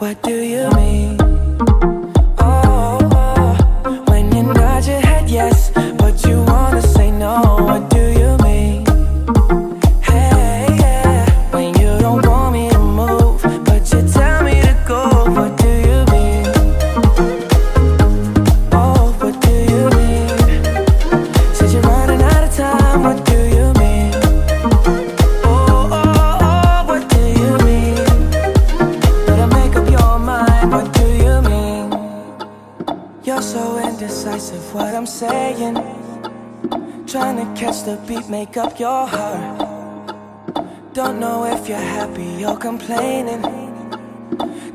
What do you mean? Oh, when you nod your head yes, but you wanna say no. What do you mean? Hey, yeah, when you don't want me to move, but you tell me to go. What do you mean? Oh, what do you mean? Said you're running out of time. What do you mean? Oh, what do you mean? Better make up your mind. What do you mean? You're so indecisive, what I'm saying. Trying to catch the beat, make up your heart. Don't know if you're happy or complaining.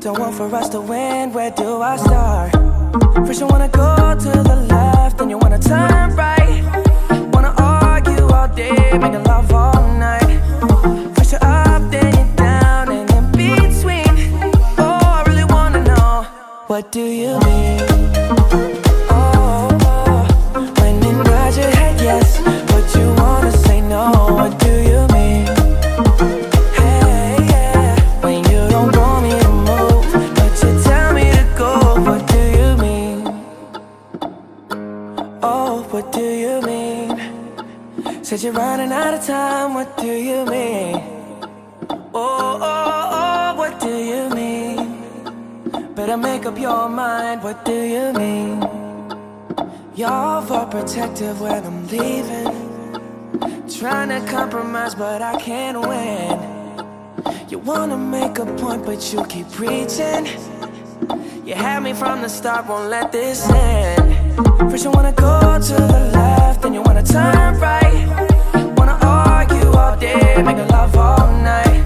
Don't want for us to win, where do I start? First you wanna go to the left, then you wanna turn right. Wanna argue all day, making love all night. First you're up, then you're down, and in between. Oh, I really wanna know, what do you mean? Oh, when you nod your head yes, but you wanna say no. What do you mean? Hey, yeah, when you don't want me to move, but you tell me to go. What do you mean? Oh, what do you mean? Said you're running out of time. What do you mean? Oh, what do you mean? Better make up your mind. What do you mean? You're overprotective when I'm leaving. Trying to compromise, but I can't win. You wanna make a point, but you keep preaching. You had me from the start, won't let this end. First you wanna go to the left, then you wanna turn right. Wanna argue all day, make love all night.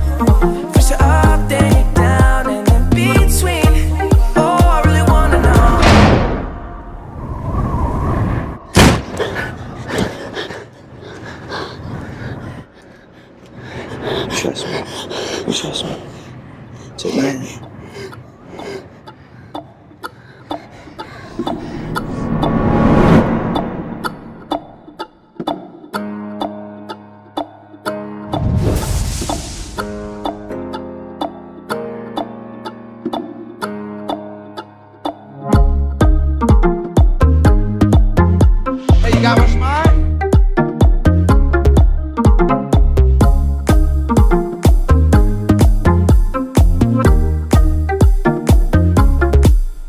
First you're up, then you're down, and in between. Oh, I really wanna know. Trust me. Trust me. Take my hand. Hey, you got my smile?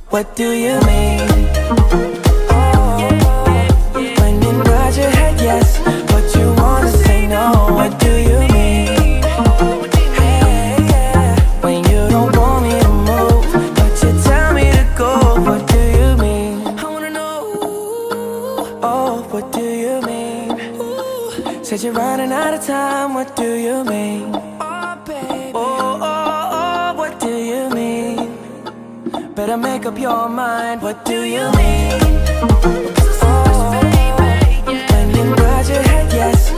What do you mean? Oh, when you nod your head yes, but you wanna say no. What do you mean? Hey, yeah, when you don't want me to move, but you tell me to go. What do you mean? I wanna know. Oh, what do you mean? Said you're running out of time. What do you mean? Oh, baby. Oh, what do you mean? Better make up your mind. What do you mean? Oh, when you nod your head yes,